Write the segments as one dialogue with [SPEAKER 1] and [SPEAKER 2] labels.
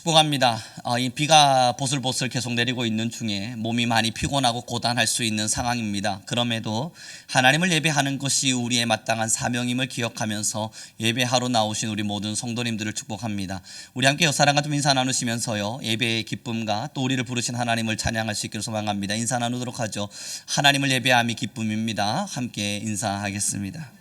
[SPEAKER 1] 축복합니다. 이 비가 보슬보슬 계속 내리고 있는 중에 몸이 많이 피곤하고 고단할 수 있는 상황입니다. 그럼에도 하나님을 예배하는 것이 우리의 마땅한 사명임을 기억하면서 예배하러 나오신 우리 모든 성도님들을 축복합니다. 우리 함께 옆사람과 좀 인사 나누시면서요, 예배의 기쁨과 또 우리를 부르신 하나님을 찬양할 수 있기를 소망합니다. 인사 나누도록 하죠. 하나님을 예배함이 기쁨입니다. 함께 인사하겠습니다.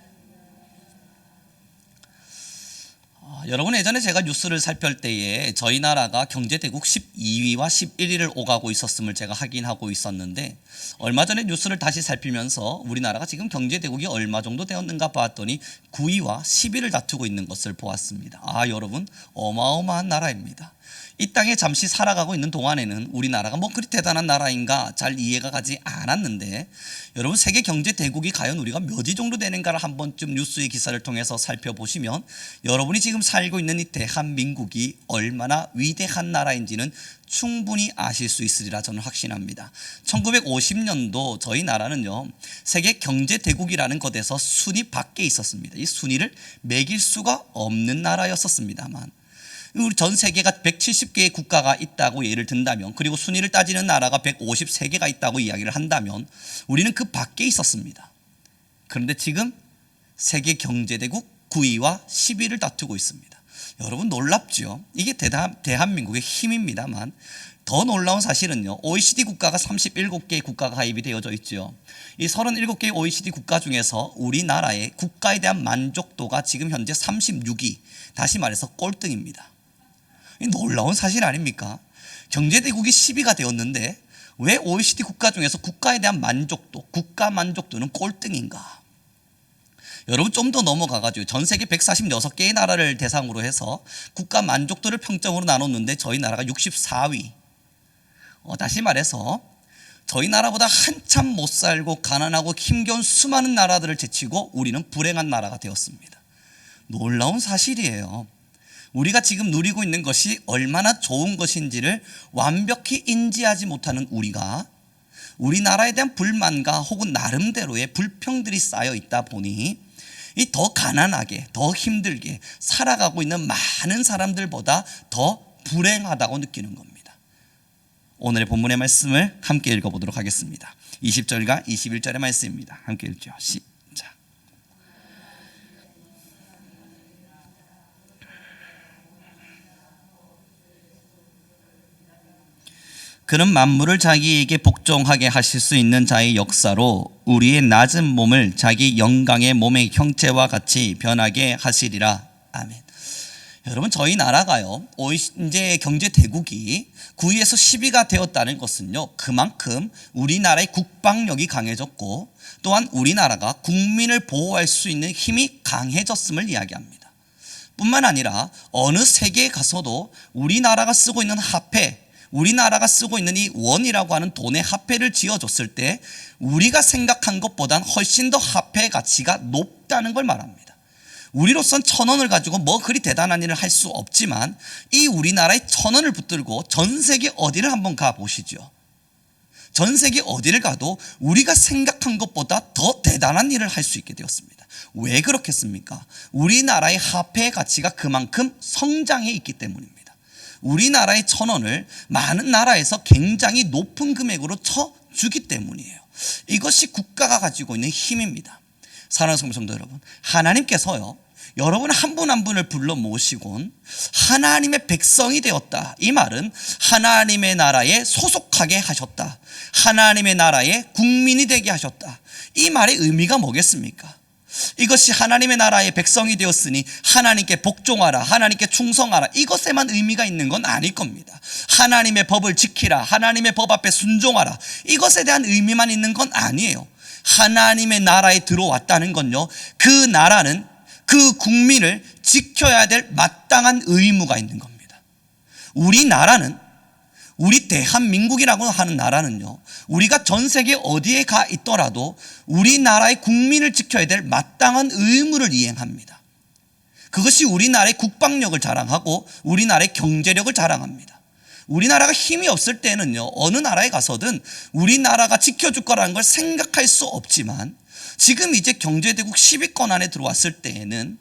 [SPEAKER 1] 여러분, 예전에 제가 뉴스를 살필 때에 저희 나라가 경제대국 12위와 11위를 오가고 있었음을 제가 확인하고 있었는데, 얼마 전에 뉴스를 다시 살피면서 우리나라가 지금 경제대국이 얼마 정도 되었는가 봤더니 9위와 10위를 다투고 있는 것을 보았습니다. 여러분, 어마어마한 나라입니다. 이 땅에 잠시 살아가고 있는 동안에는 우리나라가 그리 대단한 나라인가 잘 이해가 가지 않았는데, 여러분, 세계 경제 대국이 과연 우리가 몇 위 정도 되는가를 한 번쯤 뉴스의 기사를 통해서 살펴보시면 여러분이 지금 살고 있는 이 대한민국이 얼마나 위대한 나라인지는 충분히 아실 수 있으리라 저는 확신합니다. 1950년도 저희 나라는요, 세계 경제 대국이라는 것에서 순위 밖에 있었습니다. 이 순위를 매길 수가 없는 나라였었습니다만, 우리 전 세계가 170개의 국가가 있다고 예를 든다면, 그리고 순위를 따지는 나라가 153개가 있다고 이야기를 한다면 우리는 그 밖에 있었습니다. 그런데 지금 세계 경제대국 9위와 10위를 다투고 있습니다. 여러분, 놀랍죠? 이게 대한민국의 힘입니다만, 더 놀라운 사실은요, OECD 국가가 37개의 국가가 가입이 되어져 있죠. 이 37개의 OECD 국가 중에서 우리나라의 국가에 대한 만족도가 지금 현재 36위, 다시 말해서 꼴등입니다. 놀라운 사실 아닙니까? 경제대국이 10위가 되었는데 왜 OECD 국가 중에서 국가에 대한 만족도, 국가 만족도는 꼴등인가? 여러분, 좀 더 넘어가가지고 전 세계 146개의 나라를 대상으로 해서 국가 만족도를 평점으로 나눴는데 저희 나라가 64위. 다시 말해서 저희 나라보다 한참 못 살고 가난하고 힘겨운 수많은 나라들을 제치고 우리는 불행한 나라가 되었습니다. 놀라운 사실이에요. 우리가 지금 누리고 있는 것이 얼마나 좋은 것인지를 완벽히 인지하지 못하는 우리가 우리나라에 대한 불만과 혹은 나름대로의 불평들이 쌓여 있다 보니 이 더 가난하게, 더 힘들게 살아가고 있는 많은 사람들보다 더 불행하다고 느끼는 겁니다. 오늘의 본문의 말씀을 함께 읽어보도록 하겠습니다. 20절과 21절의 말씀입니다. 함께 읽죠. 시작. 그는 만물을 자기에게 복종하게 하실 수 있는 자의 역사로 우리의 낮은 몸을 자기 영광의 몸의 형체와 같이 변하게 하시리라. 아멘. 여러분, 저희 나라가요, 이제 경제 대국이 9위에서 10위가 되었다는 것은요, 그만큼 우리나라의 국방력이 강해졌고 또한 우리나라가 국민을 보호할 수 있는 힘이 강해졌음을 이야기합니다. 뿐만 아니라 어느 세계에 가서도 우리나라가 쓰고 있는 화폐, 우리나라가 쓰고 있는 이 원이라고 하는 돈의 화폐를 지어줬을 때 우리가 생각한 것보단 훨씬 더 화폐의 가치가 높다는 걸 말합니다. 우리로선 1,000원을 가지고 그리 대단한 일을 할 수 없지만 이 우리나라의 1,000원을 붙들고 전 세계 어디를 한번 가보시죠. 전 세계 어디를 가도 우리가 생각한 것보다 더 대단한 일을 할 수 있게 되었습니다. 왜 그렇겠습니까? 우리나라의 화폐의 가치가 그만큼 성장해 있기 때문입니다. 우리나라의 1,000원을 많은 나라에서 굉장히 높은 금액으로 쳐주기 때문이에요. 이것이 국가가 가지고 있는 힘입니다. 사랑하는 성도 여러분, 하나님께서요, 여러분 한 분 한 분을 불러 모시곤 하나님의 백성이 되었다. 이 말은 하나님의 나라에 소속하게 하셨다. 하나님의 나라의 국민이 되게 하셨다. 이 말의 의미가 뭐겠습니까? 이것이 하나님의 나라의 백성이 되었으니 하나님께 복종하라, 하나님께 충성하라, 이것에만 의미가 있는 건 아닐 겁니다. 하나님의 법을 지키라, 하나님의 법 앞에 순종하라, 이것에 대한 의미만 있는 건 아니에요. 하나님의 나라에 들어왔다는 건요, 그 나라는 그 국민을 지켜야 될 마땅한 의무가 있는 겁니다. 우리나라는, 우리 대한민국이라고 하는 나라는요, 우리가 전 세계 어디에 가 있더라도 우리나라의 국민을 지켜야 될 마땅한 의무를 이행합니다. 그것이 우리나라의 국방력을 자랑하고 우리나라의 경제력을 자랑합니다. 우리나라가 힘이 없을 때는요, 어느 나라에 가서든 우리나라가 지켜줄 거라는 걸 생각할 수 없지만, 지금 이제 경제대국 10위권 안에 들어왔을 때에는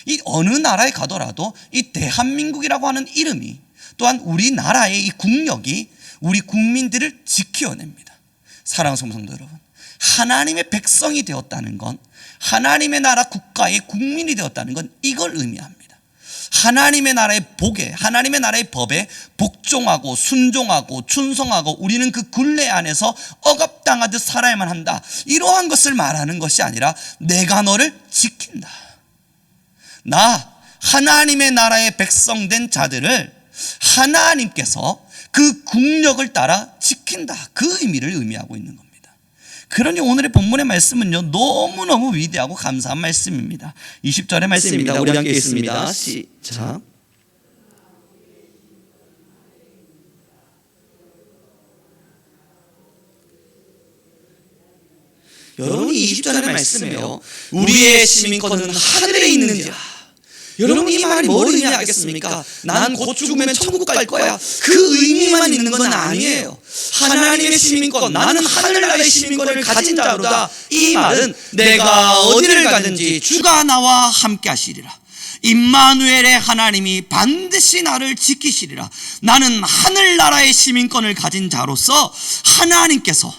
[SPEAKER 1] 이 어느 나라에 가더라도 이 대한민국이라고 하는 이름이 또한 우리나라의 이 국력이 우리 국민들을 지켜냅니다. 사랑하는 성도 여러분, 하나님의 백성이 되었다는 건, 하나님의 나라 국가의 국민이 되었다는 건 이걸 의미합니다. 하나님의 나라의 복에, 하나님의 나라의 법에 복종하고 순종하고 충성하고 우리는 그 굴레 안에서 억압당하듯 살아야만 한다, 이러한 것을 말하는 것이 아니라 내가 너를 지킨다. 나 하나님의 나라의 백성된 자들을 하나님께서 그 국력을 따라 지킨다, 그 의미를 의미하고 있는 겁니다. 그러니 오늘의 본문의 말씀은요, 너무너무 위대하고 감사한 말씀입니다. 20절의 말씀입니다. 우리 함께 읽습니다. 시작.
[SPEAKER 2] 여러분이 20절의 말씀이에요. 우리의 시민권은 하늘에 있느니라. 여러분, 이 말이 뭘 의미하겠습니까? 난 곧 죽으면 천국 갈 거야, 그 의미만 있는 건 아니에요. 하나님의 시민권, 나는 하늘나라의 시민권을 가진 자로다. 이 말은 내가 어디를 가든지 주가 나와 함께 하시리라. 임마누엘의 하나님이 반드시 나를 지키시리라. 나는 하늘나라의 시민권을 가진 자로서 하나님께서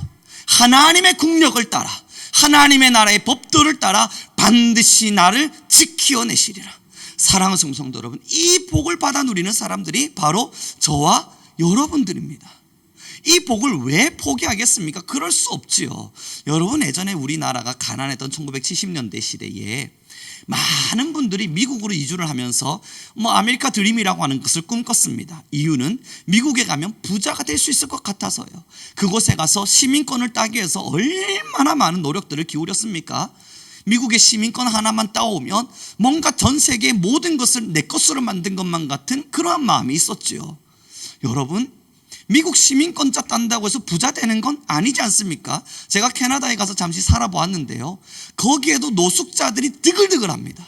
[SPEAKER 2] 하나님의 국력을 따라, 하나님의 나라의 법도를 따라 반드시 나를 지켜내시리라. 사랑하는 성도 여러분, 이 복을 받아 누리는 사람들이 바로 저와 여러분들입니다. 이 복을 왜 포기하겠습니까? 그럴 수 없지요. 여러분, 예전에 우리나라가 가난했던 1970년대 시대에 많은 분들이 미국으로 이주를 하면서 아메리카 드림이라고 하는 것을 꿈꿨습니다. 이유는 미국에 가면 부자가 될 수 있을 것 같아서요. 그곳에 가서 시민권을 따기 위해서 얼마나 많은 노력들을 기울였습니까? 미국의 시민권 하나만 따오면 뭔가 전 세계의 모든 것을 내 것으로 만든 것만 같은 그러한 마음이 있었지요. 여러분, 미국 시민권자 딴다고 해서 부자 되는 건 아니지 않습니까? 제가 캐나다에 가서 잠시 살아보았는데요, 거기에도 노숙자들이 드글드글합니다.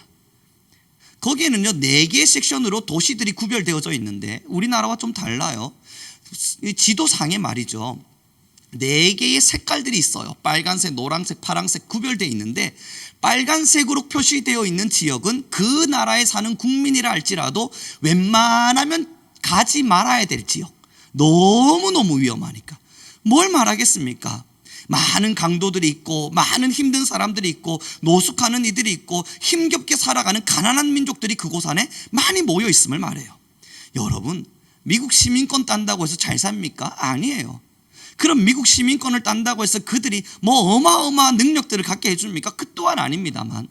[SPEAKER 2] 거기에는요 4개의 섹션으로 도시들이 구별되어져 있는데 우리나라와 좀 달라요. 지도상에 말이죠, 4개의 색깔들이 있어요. 빨간색, 노란색, 파란색 구별되어 있는데, 빨간색으로 표시되어 있는 지역은 그 나라에 사는 국민이라 할지라도 웬만하면 가지 말아야 될 지역, 너무너무 위험하니까. 뭘 말하겠습니까? 많은 강도들이 있고, 많은 힘든 사람들이 있고, 노숙하는 이들이 있고, 힘겹게 살아가는 가난한 민족들이 그곳 안에 많이 모여 있음을 말해요. 여러분, 미국 시민권 딴다고 해서 잘 삽니까? 아니에요. 그럼 미국 시민권을 딴다고 해서 그들이 어마어마한 능력들을 갖게 해줍니까? 그 또한 아닙니다만,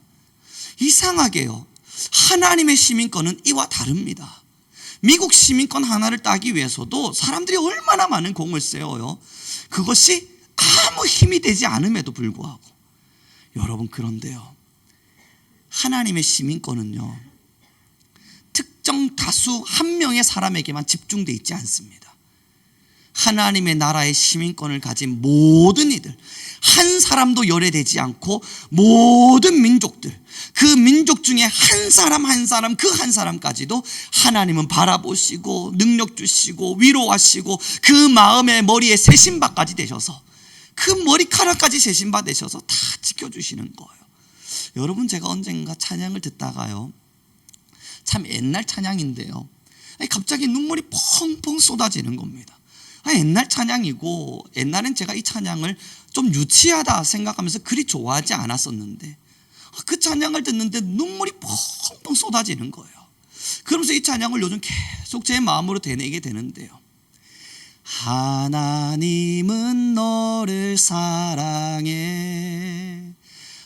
[SPEAKER 2] 이상하게요, 하나님의 시민권은 이와 다릅니다. 미국 시민권 하나를 따기 위해서도 사람들이 얼마나 많은 공을 세워요. 그것이 아무 힘이 되지 않음에도 불구하고. 여러분, 그런데요, 하나님의 시민권은요, 특정 다수 한 명의 사람에게만 집중되어 있지 않습니다. 하나님의 나라의 시민권을 가진 모든 이들, 한 사람도 열애되지 않고 모든 민족들, 그 민족 중에 한 사람 한 사람, 그 한 사람까지도 하나님은 바라보시고 능력 주시고 위로하시고 그 마음의 머리에 세신바까지 되셔서, 그 머리카락까지 세신바 되셔서 다 지켜주시는 거예요. 여러분, 제가 언젠가 찬양을 듣다가요, 참 옛날 찬양인데요, 갑자기 눈물이 펑펑 쏟아지는 겁니다. 옛날 찬양이고, 옛날엔 제가 이 찬양을 좀 유치하다 생각하면서 그리 좋아하지 않았었는데, 그 찬양을 듣는데 눈물이 펑펑 쏟아지는 거예요. 그러면서 이 찬양을 요즘 계속 제 마음으로 되뇌게 되는데요, 하나님은 너를 사랑해,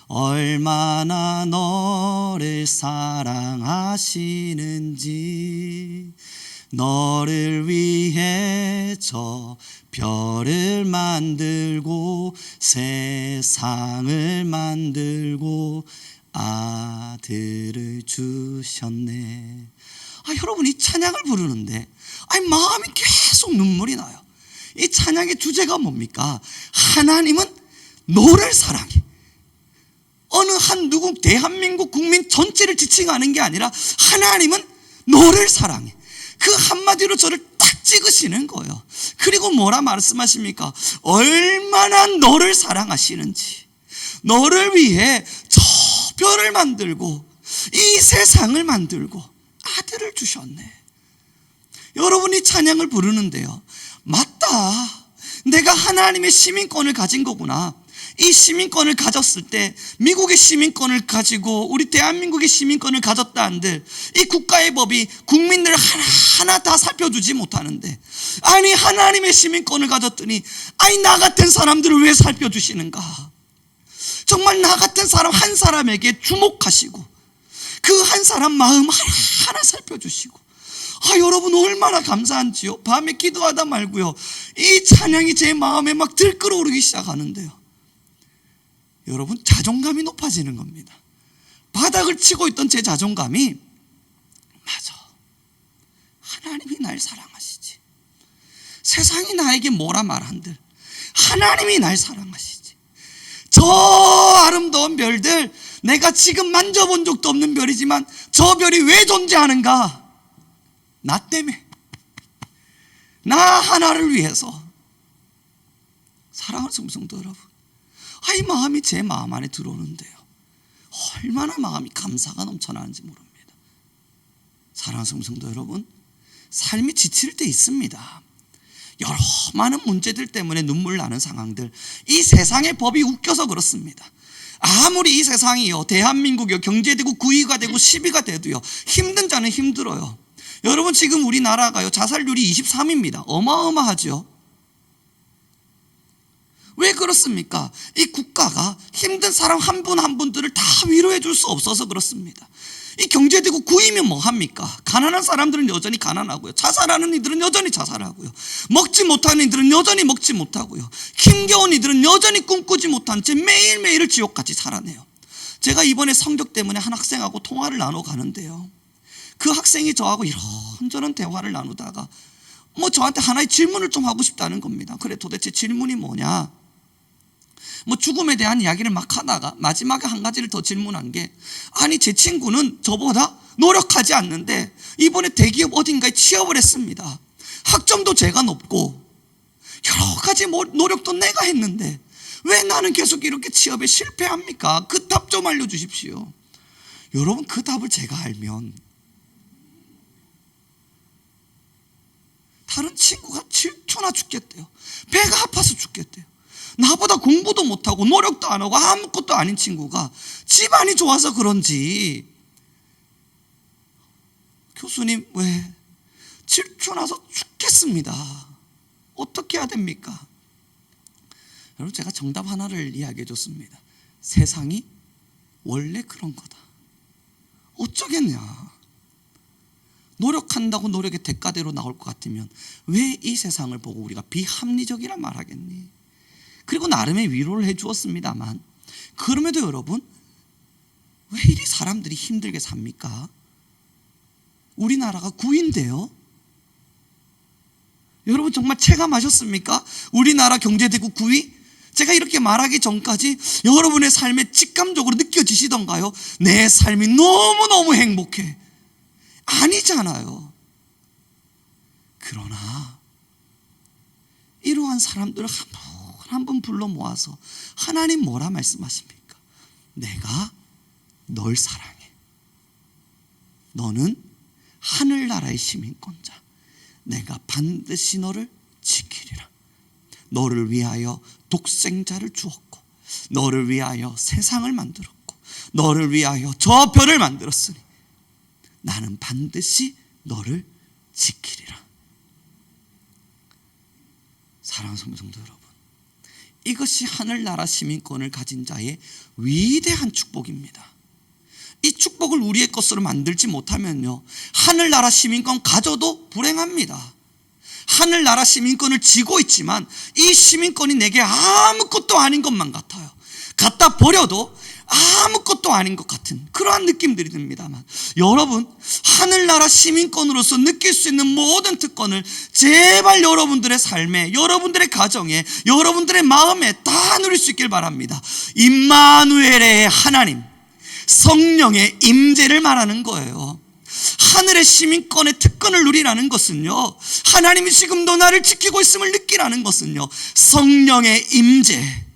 [SPEAKER 2] 얼마나 너를 사랑하시는지, 너를 위해 저 별을 만들고 세상을 만들고 아들을 주셨네. 여러분, 이 찬양을 부르는데 마음이 계속 눈물이 나요. 이 찬양의 주제가 뭡니까? 하나님은 너를 사랑해. 어느 한 누구 대한민국 국민 전체를 지칭하는 게 아니라 하나님은 너를 사랑해. 그 한마디로 저를 딱 찍으시는 거예요. 그리고 뭐라 말씀하십니까? 얼마나 너를 사랑하시는지, 너를 위해 저 별을 만들고 이 세상을 만들고 아들을 주셨네. 여러분이 찬양을 부르는데요, 맞다, 내가 하나님의 시민권을 가진 거구나. 이 시민권을 가졌을 때 미국의 시민권을 가지고 우리 대한민국의 시민권을 가졌다 한들 이 국가의 법이 국민들 하나하나 다 살펴주지 못하는데, 아니 하나님의 시민권을 가졌더니 아니 나 같은 사람들을 왜 살펴주시는가. 정말 나 같은 사람 한 사람에게 주목하시고 그 한 사람 마음 하나하나 살펴주시고, 여러분 얼마나 감사한지요. 밤에 기도하다 말고요, 이 찬양이 제 마음에 막 들끓어오르기 시작하는데요, 여러분 자존감이 높아지는 겁니다. 바닥을 치고 있던 제 자존감이, 맞아, 하나님이 날 사랑하시지, 세상이 나에게 뭐라 말한들 하나님이 날 사랑하시지, 저 아름다운 별들 내가 지금 만져본 적도 없는 별이지만 저 별이 왜 존재하는가? 나 때문에, 나 하나를 위해서. 사랑하는 성도 여러분, 이 마음이 제 마음 안에 들어오는데요, 얼마나 마음이 감사가 넘쳐나는지 모릅니다. 사랑하는 성도 여러분, 삶이 지칠 때 있습니다. 여러 많은 문제들 때문에 눈물 나는 상황들, 이 세상의 법이 웃겨서 그렇습니다. 아무리 이 세상이요, 대한민국이요, 경제되고 9위가 되고 10위가 돼도요, 힘든 자는 힘들어요. 여러분 지금 우리나라가요, 자살률이 23입니다. 어마어마하죠. 왜 그렇습니까? 이 국가가 힘든 사람 한 분 한 분들을 다 위로해 줄 수 없어서 그렇습니다. 이 경제되고 9위면 뭐 합니까? 가난한 사람들은 여전히 가난하고요, 자살하는 이들은 여전히 자살하고요, 먹지 못하는 이들은 여전히 먹지 못하고요, 힘겨운 이들은 여전히 꿈꾸지 못한 채 매일매일을 지옥같이 살아내요. 제가 이번에 성적 때문에 한 학생하고 통화를 나눠 가는데요, 그 학생이 저하고 이런저런 대화를 나누다가 저한테 하나의 질문을 좀 하고 싶다는 겁니다. 그래, 도대체 질문이 뭐냐? 죽음에 대한 이야기를 막 하다가 마지막에 한 가지를 더 질문한 게, 아니 제 친구는 저보다 노력하지 않는데 이번에 대기업 어딘가에 취업을 했습니다. 학점도 제가 높고 여러 가지 노력도 내가 했는데 왜 나는 계속 이렇게 취업에 실패합니까? 그 답 좀 알려주십시오. 여러분 그 답을 제가 알면 다른 친구가 질투나 죽겠대요. 배가 아파서 죽겠대요. 나보다 공부도 못하고 노력도 안 하고 아무것도 아닌 친구가 집안이 좋아서 그런지, 교수님 왜 질투나서 죽겠습니다. 어떻게 해야 됩니까? 여러분 제가 정답 하나를 이야기해 줬습니다. 세상이 원래 그런 거다. 어쩌겠냐. 노력한다고 노력의 대가대로 나올 것 같으면 왜 이 세상을 보고 우리가 비합리적이라 말하겠니? 그리고 나름의 위로를 해 주었습니다만, 그럼에도 여러분 왜 이리 사람들이 힘들게 삽니까? 우리나라가 9위인데요, 여러분 정말 체감하셨습니까? 우리나라 경제대국 9위? 제가 이렇게 말하기 전까지 여러분의 삶에 직감적으로 느껴지시던가요? 내 삶이 너무너무 행복해. 아니잖아요. 그러나 이러한 사람들을 한 분 불러 모아서 하나님 뭐라 말씀하십니까? 내가 널 사랑해. 너는 하늘나라의 시민권자. 내가 반드시 너를 지키리라. 너를 위하여 독생자를 주었고, 너를 위하여 세상을 만들었고, 너를 위하여 저 별을 만들었으니 나는 반드시 너를 지키리라. 사랑하는 성도 여러분, 이것이 하늘나라 시민권을 가진 자의 위대한 축복입니다. 이 축복을 우리의 것으로 만들지 못하면요, 하늘나라 시민권 가져도 불행합니다. 하늘나라 시민권을 쥐고 있지만 이 시민권이 내게 아무것도 아닌 것만 같아요. 갖다 버려도 아무것도 아닌 것 같은 그러한 느낌들이 듭니다만, 여러분 하늘나라 시민권으로서 느낄 수 있는 모든 특권을 제발 여러분들의 삶에, 여러분들의 가정에, 여러분들의 마음에 다 누릴 수 있길 바랍니다. 임마누엘의 하나님, 성령의 임재를 말하는 거예요. 하늘의 시민권의 특권을 누리라는 것은요, 하나님이 지금도 나를 지키고 있음을 느끼라는 것은요, 성령의 임재,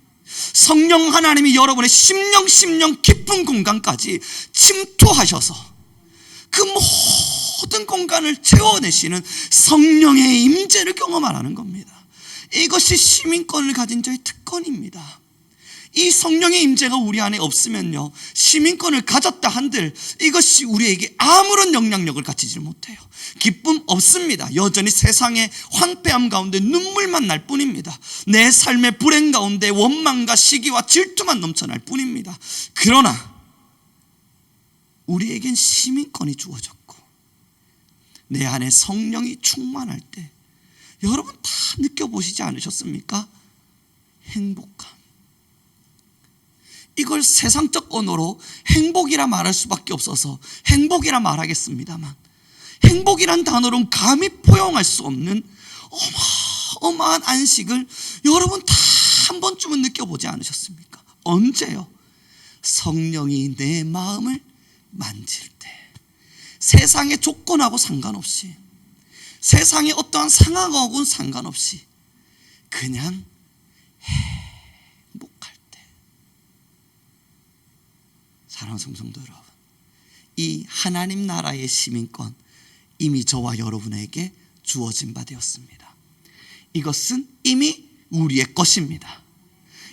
[SPEAKER 2] 성령 하나님이 여러분의 심령 깊은 공간까지 침투하셔서 그 모든 공간을 채워내시는 성령의 임재를 경험하라는 겁니다. 이것이 시민권을 가진 자의 특권입니다. 이 성령의 임재가 우리 안에 없으면요, 시민권을 가졌다 한들 이것이 우리에게 아무런 영향력을 갖추지 못해요. 기쁨 없습니다. 여전히 세상의 황폐함 가운데 눈물만 날 뿐입니다. 내 삶의 불행 가운데 원망과 시기와 질투만 넘쳐날 뿐입니다. 그러나 우리에겐 시민권이 주어졌고 내 안에 성령이 충만할 때 여러분 다 느껴보시지 않으셨습니까? 행복감. 이걸 세상적 언어로 행복이라 말할 수밖에 없어서 행복이라 말하겠습니다만, 행복이란 단어로는 감히 포용할 수 없는 어마어마한 안식을 여러분 다 한 번쯤은 느껴보지 않으셨습니까? 언제요? 성령이 내 마음을 만질 때, 세상의 조건하고 상관없이, 세상의 어떠한 상황하고는 상관없이 그냥 행복할 때. 사랑하는 성도 여러분, 이 하나님 나라의 시민권 이미 저와 여러분에게 주어진 바 되었습니다. 이것은 이미 우리의 것입니다.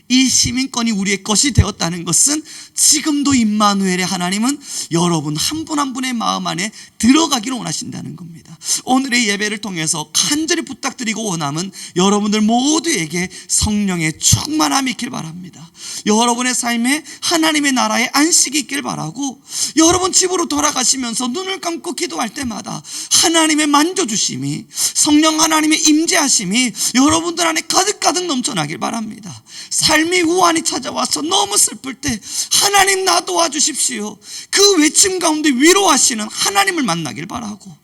[SPEAKER 2] 이 시민권이 우리의 것이 되었다는 것은 지금도 임마누엘의 하나님은 여러분 한 분 한 분의 마음 안에 들어가기를 원하신다는 겁니다. 오늘의 예배를 통해서 간절히 부탁드리고 원함은 여러분들 모두에게 성령의 충만함이 있길 바랍니다. 여러분의 삶에 하나님의 나라의 안식이 있길 바라고, 여러분 집으로 돌아가시면서 눈을 감고 기도할 때마다 하나님의 만져주심이, 성령 하나님의 임재하심이 여러분들 안에 가득가득 넘쳐나길 바랍니다. 삶이 우환이 찾아와서 너무 슬플 때 하나님 나 도와주십시오, 그 외침 가운데 위로하시는 하나님을 만나길 바라고,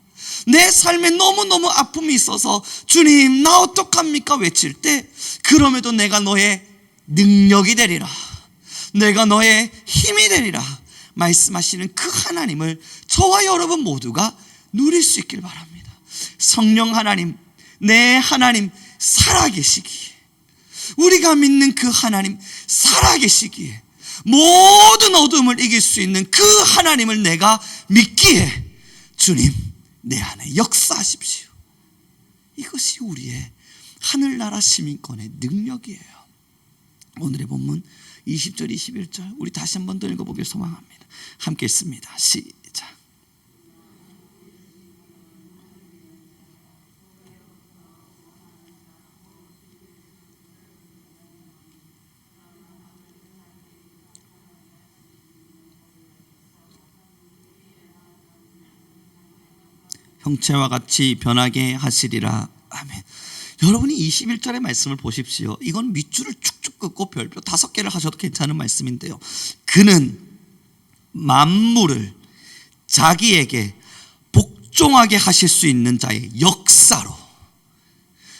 [SPEAKER 2] 내 삶에 너무너무 아픔이 있어서 주님 나 어떡합니까 외칠 때 그럼에도 내가 너의 능력이 되리라, 내가 너의 힘이 되리라 말씀하시는 그 하나님을 저와 여러분 모두가 누릴 수 있길 바랍니다. 성령 하나님, 내 하나님 살아계시기에, 우리가 믿는 그 하나님 살아계시기에, 모든 어둠을 이길 수 있는 그 하나님을 내가 믿기에 주님 내 안에 역사하십시오. 이것이 우리의 하늘나라 시민권의 능력이에요. 오늘의 본문 20절 21절 우리 다시 한 번 더 읽어보길 소망합니다. 함께 읽습니다. 시작. 형체와 같이 변하게 하시리라. 아멘. 여러분이 21절의 말씀을 보십시오. 이건 밑줄을 쭉쭉 긋고 별표 5개를 하셔도 괜찮은 말씀인데요, 그는 만물을 자기에게 복종하게 하실 수 있는 자의 역사로.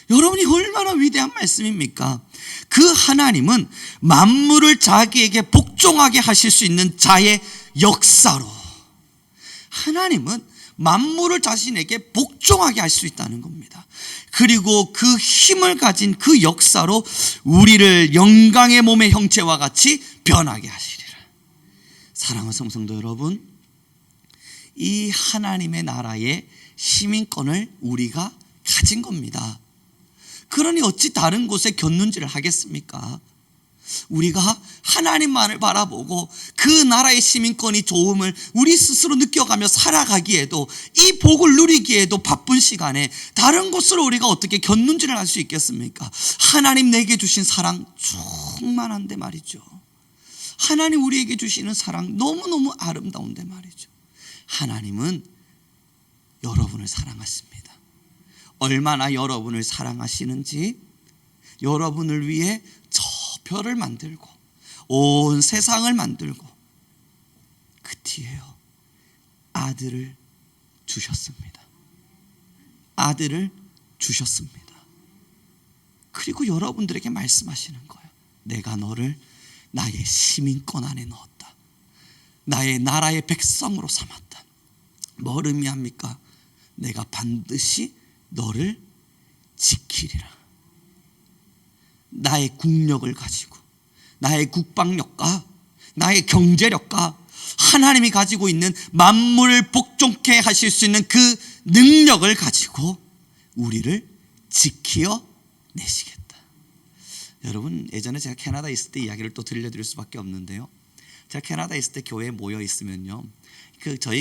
[SPEAKER 2] 여러분이 얼마나 위대한 말씀입니까? 그 하나님은 만물을 자기에게 복종하게 하실 수 있는 자의 역사로, 하나님은 만물을 자신에게 복종하게 할 수 있다는 겁니다. 그리고 그 힘을 가진 그 역사로 우리를 영광의 몸의 형체와 같이 변하게 하시리라. 사랑하는 성도 여러분, 이 하나님의 나라의 시민권을 우리가 가진 겁니다. 그러니 어찌 다른 곳에 곁눈질을 하겠습니까? 우리가 하나님만을 바라보고 그 나라의 시민권이 좋음을 우리 스스로 느껴가며 살아가기에도, 이 복을 누리기에도 바쁜 시간에 다른 곳으로 우리가 어떻게 곁눈질을 할 수 있겠습니까? 하나님 내게 주신 사랑 충만한데 말이죠. 하나님 우리에게 주시는 사랑 너무너무 아름다운데 말이죠. 하나님은 여러분을 사랑하십니다. 얼마나 여러분을 사랑하시는지, 여러분을 위해 저 별을 만들고 온 세상을 만들고 그 뒤에요 아들을 주셨습니다. 아들을 주셨습니다. 그리고 여러분들에게 말씀하시는 거예요. 내가 너를 나의 시민권 안에 넣었다. 나의 나라의 백성으로 삼았다. 뭘 의미합니까? 내가 반드시 너를 지키리라. 나의 국력을 가지고, 나의 국방력과 나의 경제력과 하나님이 가지고 있는 만물을 복종케 하실 수 있는 그 능력을 가지고 우리를 지키어 내시겠다. 여러분, 예전에 제가 캐나다에 있을 때 이야기를 또 들려드릴 수밖에 없는데요, 제가 캐나다에 있을 때 교회에 모여 있으면요,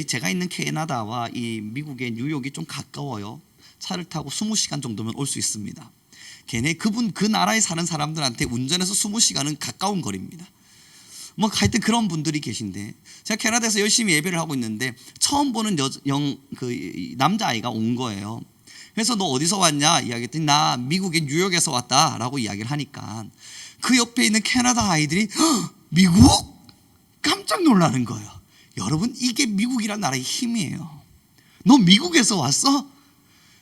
[SPEAKER 2] 제가 있는 캐나다와 이 미국의 뉴욕이 좀 가까워요. 차를 타고 20시간 정도면 올 수 있습니다. 그 나라에 사는 사람들한테 운전해서 20시간은 가까운 거리입니다. 뭐 하여튼 그런 분들이 계신데, 제가 캐나다에서 열심히 예배를 하고 있는데 처음 보는 남자아이가 온 거예요. 그래서 너 어디서 왔냐 이야기했더니 나 미국의 뉴욕에서 왔다라고 이야기를 하니까 그 옆에 있는 캐나다 아이들이 미국? 깜짝 놀라는 거예요. 여러분, 이게 미국이란 나라의 힘이에요. 너 미국에서 왔어?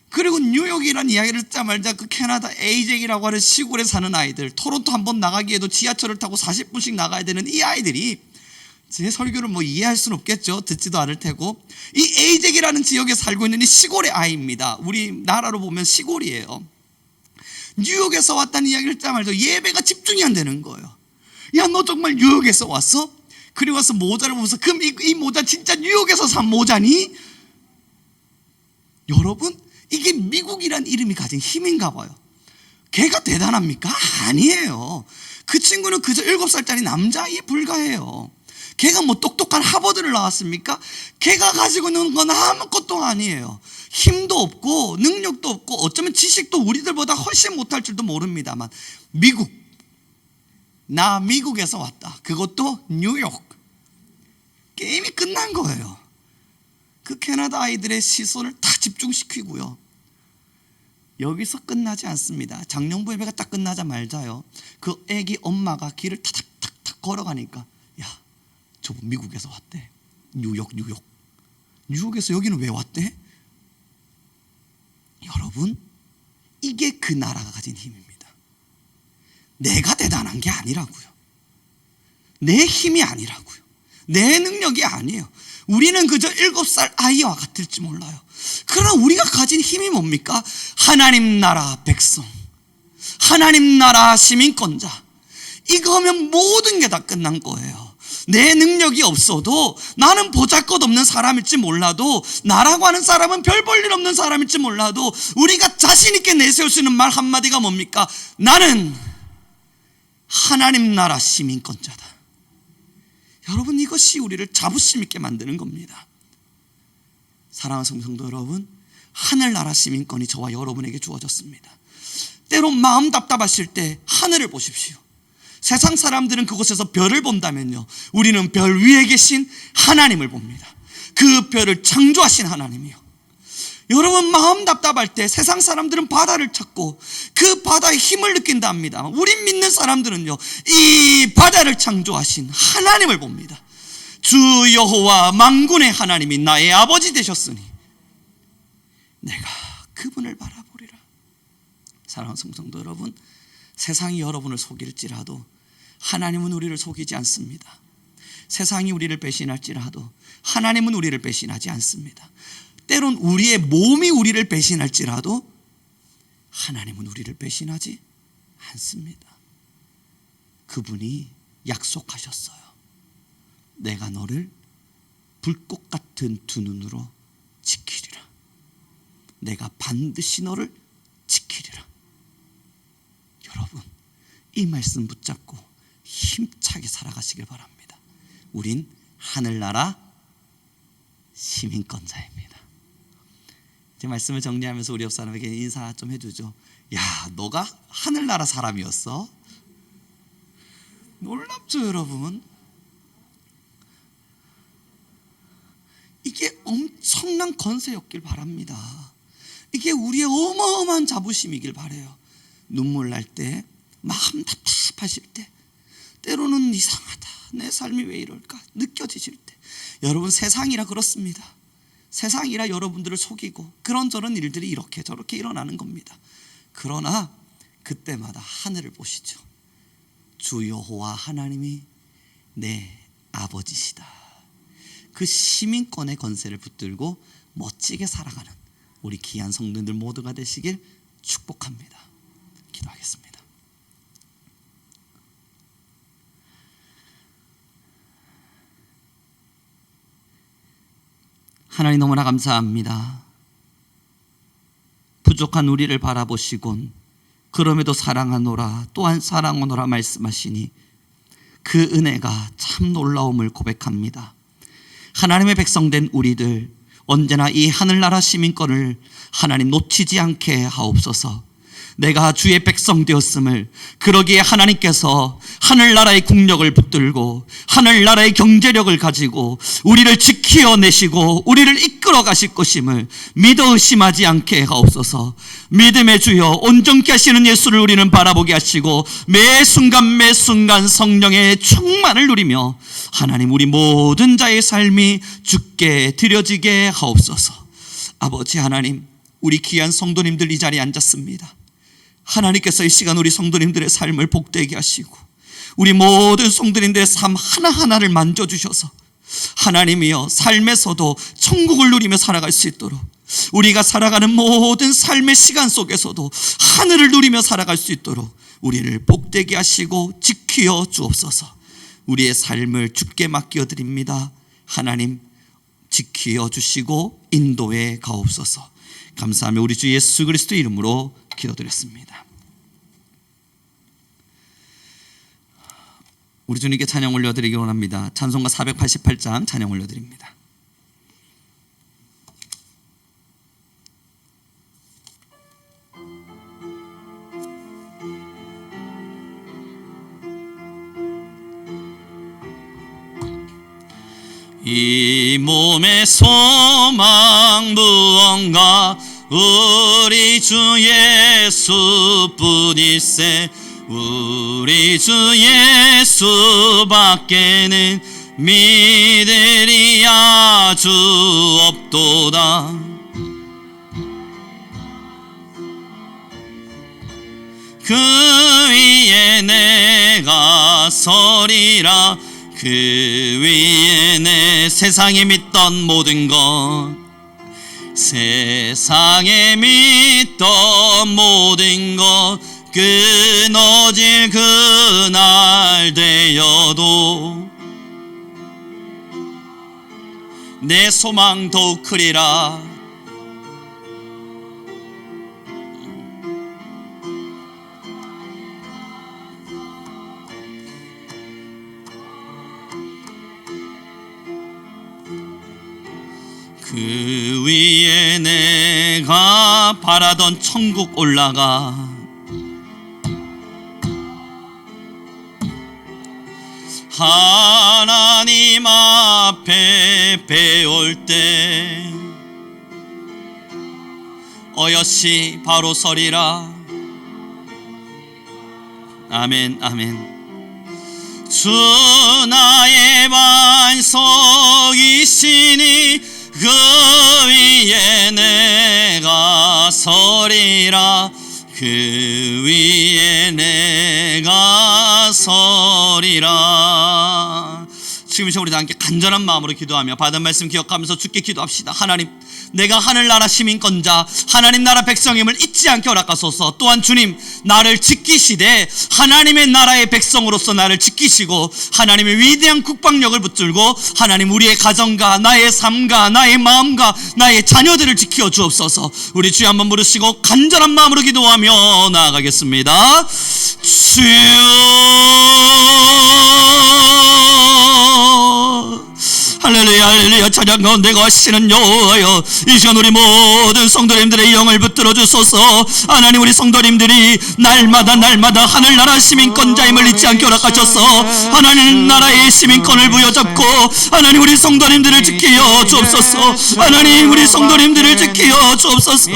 [SPEAKER 2] 그리고 뉴욕이란 이야기를 듣자마자 그 캐나다 에이젝이라고 하는 시골에 사는 아이들, 토론토 한번 나가기에도 지하철을 타고 40분씩 나가야 되는 이 아이들이, 제 설교를 뭐 이해할 수는 없겠죠. 듣지도 않을 테고, 이 에이젝이라는 지역에 살고 있는 이 시골의 아이입니다. 우리나라로 보면 시골이에요. 뉴욕에서 왔다는 이야기를 듣자마자 예배가 집중이 안 되는 거예요. 야, 너 정말 뉴욕에서 왔어? 그리고 와서 모자를 보면서, 그럼 이 모자 진짜 뉴욕에서 산 모자니? 여러분, 이게 미국이란 이름이 가진 힘인가 봐요. 걔가 대단합니까? 아니에요. 그 친구는 그저 7살짜리 남자아이에 불과해요. 걔가 뭐 똑똑한 하버드를 나왔습니까? 걔가 가지고 있는 건 아무것도 아니에요. 힘도 없고 능력도 없고 어쩌면 지식도 우리들보다 훨씬 못할 줄도 모릅니다만, 나 미국에서 왔다. 그것도 뉴욕. 게임이 끝난 거예요. 그 캐나다 아이들의 시선을 다 집중시키고요, 여기서 끝나지 않습니다. 장령부 예배가 딱 끝나자마자요, 그 애기 엄마가 길을 탁탁탁 걸어가니까, 야, 저분 미국에서 왔대. 뉴욕에서 여기는 왜 왔대? 여러분, 이게 그 나라가 가진 힘입니다. 내가 대단한 게 아니라고요. 내 힘이 아니라고요. 내 능력이 아니에요. 우리는 그저 7살 아이와 같을지 몰라요. 그러나 우리가 가진 힘이 뭡니까? 하나님 나라 백성, 하나님 나라 시민권자. 이거면 모든 게 다 끝난 거예요. 내 능력이 없어도, 나는 보잘것없는 사람일지 몰라도, 나라고 하는 사람은 별 볼 일 없는 사람일지 몰라도, 우리가 자신 있게 내세울 수 있는 말 한마디가 뭡니까? 나는 하나님 나라 시민권자다. 여러분, 이것이 우리를 자부심 있게 만드는 겁니다. 사랑하는 성도 여러분, 하늘나라 시민권이 저와 여러분에게 주어졌습니다. 때론 마음 답답하실 때 하늘을 보십시오. 세상 사람들은 그곳에서 별을 본다면요, 우리는 별 위에 계신 하나님을 봅니다. 그 별을 창조하신 하나님이요. 여러분, 마음 답답할 때 세상 사람들은 바다를 찾고 그 바다의 힘을 느낀다 합니다. 우리 믿는 사람들은요, 이 바다를 창조하신 하나님을 봅니다. 주 여호와 만군의 하나님이 나의 아버지 되셨으니 내가 그분을 바라보리라. 사랑하는 성도 여러분, 세상이 여러분을 속일지라도 하나님은 우리를 속이지 않습니다. 세상이 우리를 배신할지라도 하나님은 우리를 배신하지 않습니다. 때론 우리의 몸이 우리를 배신할지라도 하나님은 우리를 배신하지 않습니다. 그분이 약속하셨어요. 내가 너를 불꽃 같은 두 눈으로 지키리라. 내가 반드시 너를 지키리라. 여러분, 이 말씀 붙잡고 힘차게 살아가시길 바랍니다. 우린 하늘나라 시민권자입니다. 제 말씀을 정리하면서 우리 옆 사람에게 인사 좀 해주죠. 야, 너가 하늘나라 사람이었어? 놀랍죠, 여러분? 이게 엄청난 권세였길 바랍니다. 이게 우리의 어마어마한 자부심이길 바라요. 눈물 날 때, 마음 답답하실 때, 때로는 이상하다, 내 삶이 왜 이럴까 느껴지실 때, 여러분, 세상이라 그렇습니다. 세상이라 여러분들을 속이고 그런저런 일들이 이렇게 저렇게 일어나는 겁니다. 그러나 그때마다 하늘을 보시죠. 주 여호와 하나님이 내 아버지시다. 그 시민권의 권세를 붙들고 멋지게 살아가는 우리 귀한 성도들 모두가 되시길 축복합니다. 기도하겠습니다.
[SPEAKER 3] 하나님 너무나 감사합니다. 부족한 우리를 바라보시곤 그럼에도 사랑하노라 또한 사랑하노라 말씀하시니 그 은혜가 참 놀라움을 고백합니다. 하나님의 백성된 우리들 언제나 이 하늘나라 시민권을 하나님 놓치지 않게 하옵소서. 내가 주의 백성 되었음을, 그러기에 하나님께서 하늘나라의 국력을 붙들고 하늘나라의 경제력을 가지고 우리를 지키어내시고 우리를 이끌어 가실 것임을 믿어 의심하지 않게 하옵소서. 믿음의 주여 온전케 하시는 예수를 우리는 바라보게 하시고 매 순간 성령의 충만을 누리며 하나님 우리 모든 자의 삶이 주께 드려지게 하옵소서. 아버지 하나님, 우리 귀한 성도님들 이 자리에 앉았습니다. 하나님께서 이 시간 우리 성도님들의 삶을 복되게 하시고 우리 모든 성도님들의 삶 하나하나를 만져주셔서 하나님이여 삶에서도 천국을 누리며 살아갈 수 있도록, 우리가 살아가는 모든 삶의 시간 속에서도 하늘을 누리며 살아갈 수 있도록 우리를 복되게 하시고 지키어 주옵소서. 우리의 삶을 주께 맡겨 드립니다. 하나님 지키어 주시고 인도해 가옵소서. 감사하며 우리 주 예수 그리스도 이름으로 기도드렸습니다. 우리 주님께 찬양 올려드리기 원합니다. 찬송가 488장 찬양 올려드립니다. 이 몸의 소망 무언가 우리 주 예수뿐일세. 우리 주 예수밖에는 믿으리 아주 없도다. 그 위에 내가 서리라. 그 위에 내 세상에 믿던 모든 것, 세상에 믿던 모든 것 끊어질 그날 되어도 내 소망 더욱 크리라. 그 위에 내가 바라던 천국 올라가 하나님 앞에 배울 때 어여시 바로 서리라. 아멘 아멘. 주 나의 반석이시니 그 위에 내가 서리라. 그 위에 내가 서리라. 지금 우리 다 함께 간절한 마음으로 기도하며 받은 말씀 기억하면서 주께 기도합시다. 하나님, 내가 하늘나라 시민권자 하나님 나라 백성임을 잊지 않게 허락하소서. 또한 주님, 나를 지키시되 하나님의 나라의 백성으로서 나를 지키시고 하나님의 위대한 국방력을 붙들고 하나님 우리의 가정과 나의 삶과 나의 마음과 나의 자녀들을 지켜 주옵소서. 우리 주여 한번 부르시고 간절한 마음으로 기도하며 나아가겠습니다. 주여 할렐루야 할렐루야. 찬양 가운데 거하시는 여호와여, 이 시간 우리 모든 성도님들의 영을 붙들어 주소서. 하나님, 우리 성도님들이 날마다 하늘나라 시민권자임을 잊지 않게 허락하셔서 하나님 나라의 시민권을 부여잡고 하나님 우리 성도님들을 지키어 주옵소서. 하나님 우리 성도님들을 지키어 주옵소서.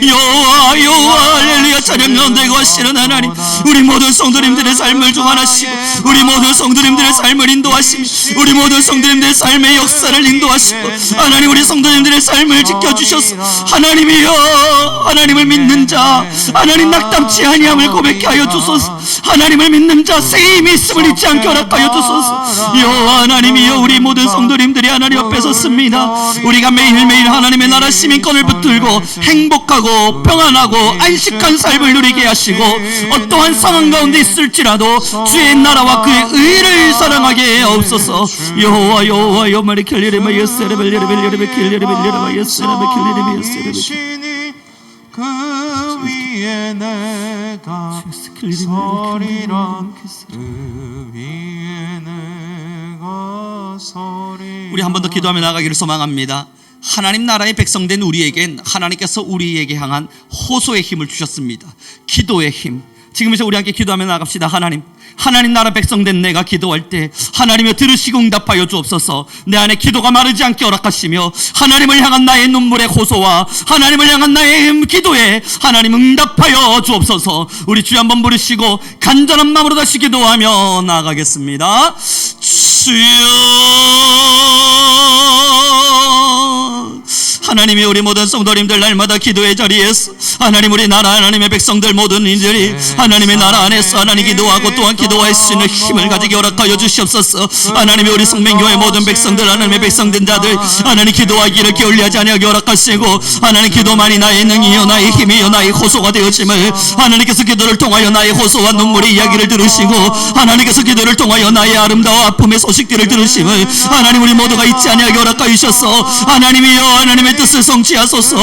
[SPEAKER 3] 여호와 할렐루야. 찬양 가운데 거하시는 하나님, 우리 모든 성도님들의 삶을 주관하시고 우리 모든 성도님들의 삶을 인도하시고 우리 모든 성도님들의 삶의 역사를 인도하시고 하나님 우리 성도님들의 삶을 지켜주셔서 하나님이여, 하나님을 믿는 자 하나님 낙담치 아니함을 고백해 하여 주소서. 하나님을 믿는 자 새 믿음을 잊지 않게 허락하여 주소서. 여호와 하나님이여, 우리 모든 성도님들이 하나님 옆에 섰습니다. 우리가 매일매일 하나님의 나라 시민권을 붙들고 행복하고 평안하고 안식한 삶을 누리게 하시고 어떠한 상황 가운데 있을지라도 주의 나라와 그의 의를 사랑하게 하옵소서. 여호와 여호와 여호와의 켈리레마 예세레벨레레벨레레벨 켈리레벨레레마 예세레벨 켈리레벨 예세레벨
[SPEAKER 4] 그 위에 내가 서리라 그 위에 내가 서리라.
[SPEAKER 3] 우리 한 번 더 기도하며 나가기를 소망합니다. 하나님 나라의 백성된 우리에겐 하나님께서 우리에게 향한 호소의 힘을 주셨습니다. 기도의 힘. 지금 이제 우리 함께 기도하며 나갑시다. 하나님 나라 백성된 내가 기도할 때 하나님여 들으시고 응답하여 주옵소서. 내 안에 기도가 마르지 않게 허락하시며 하나님을 향한 나의 눈물의 호소와 하나님을 향한 나의 기도에 하나님 응답하여 주옵소서. 우리 주여 한번 부르시고 간절한 마음으로 다시 기도하며 나아가겠습니다. 주여, 하나님이 우리 모든 성도님들 날마다 기도의 자리에서 하나님 우리 나라 하나님의 백성들 모든 이들이 하나님의 나라 안에서 하나님 기도하고 또한 기도할 수 있는 힘을 가지게 허락하여 주시옵소서. 하나님이 우리 성맹교회 모든 백성들 하나님의 백성된 자들 하나님 기도하기를 게을리하지 아니하게 허락하시고 하나님 기도만이 나의 능이요 나의 힘이요 나의 호소가 되어짐을 하나님께서 기도를 통하여 나의 호소와 눈물의 이야기를 들으시고 하나님께서 기도를 통하여 나의 아름다워 아픔의 소식들을 들으심을 하나님 우리 모두가 잊지 아니하게 허락하여 주셔서 하나님이여 하나님의 뜻을 성취하소서.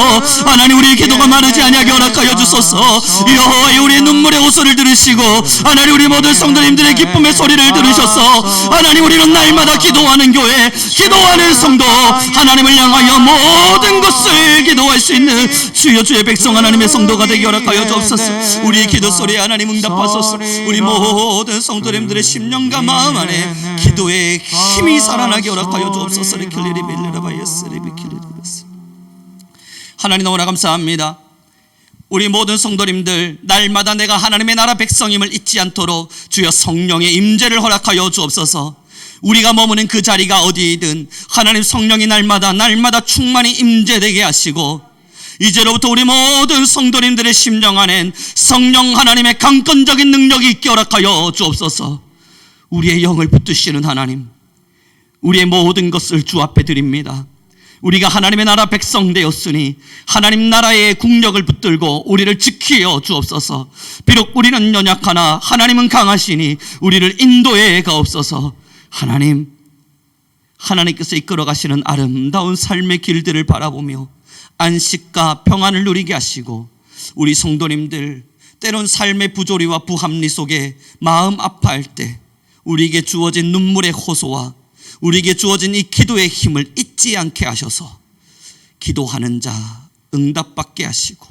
[SPEAKER 3] 하나님 우리의 기도가 마르지 아니하게 허락하여 주소서. 여호와여 우리의 눈물의 호소를 들으시고 하나님 우리 모든 성도님들의 기쁨의 소리를 들으셔서 하나님 우리는 날마다 기도하는 교회 기도하는 성도 하나님을 향하여 모든 것을 기도할 수 있는 주여 주의 백성 하나님의 성도가 되게 허락하여 주옵소서. 우리의 기도 소리에 하나님 응답하소서. 우리 모든 성도님들의 심령과 마음 안에 기도의 힘이 살아나게 허락하여 주옵소서. 하나님 너무나 감사합니다. 우리 모든 성도님들 날마다 내가 하나님의 나라 백성임을 잊지 않도록 주여 성령의 임재를 허락하여 주옵소서. 우리가 머무는 그 자리가 어디이든 하나님 성령이 날마다 충만히 임재되게 하시고 이제로부터 우리 모든 성도님들의 심령 안엔 성령 하나님의 강권적인 능력이 있게 허락하여 주옵소서. 우리의 영을 붙드시는 하나님, 우리의 모든 것을 주 앞에 드립니다. 우리가 하나님의 나라 백성 되었으니 하나님 나라의 국력을 붙들고 우리를 지키어 주옵소서. 비록 우리는 연약하나 하나님은 강하시니 우리를 인도해 가옵소서. 하나님께서 이끌어 가시는 아름다운 삶의 길들을 바라보며 안식과 평안을 누리게 하시고 우리 성도님들 때론 삶의 부조리와 부합리 속에 마음 아파할 때 우리에게 주어진 눈물의 호소와 우리에게 주어진 이 기도의 힘을 잊지 않게 하셔서 기도하는 자 응답받게 하시고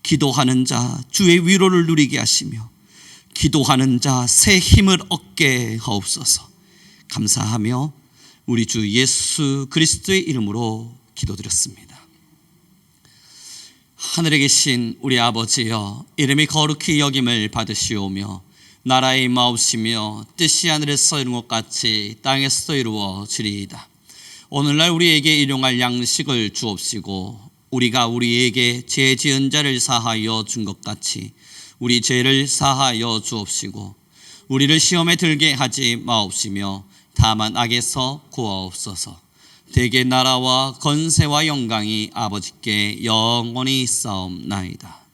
[SPEAKER 3] 기도하는 자 주의 위로를 누리게 하시며 기도하는 자 새 힘을 얻게 하옵소서. 감사하며 우리 주 예수 그리스도의 이름으로 기도드렸습니다. 하늘에 계신 우리 아버지여, 이름이 거룩히 여김을 받으시오며 나라의 임하옵시며 뜻이 하늘에서 이룬 것 같이 땅에서도 이루어지리이다. 오늘날 우리에게 일용할 양식을 주옵시고 우리가 우리에게 죄 지은 자를 사하여 준 것 같이 우리 죄를 사하여 주옵시고 우리를 시험에 들게 하지 마옵시며 다만 악에서 구하옵소서. 대개 나라와 건세와 영광이 아버지께 영원히 있사옵나이다.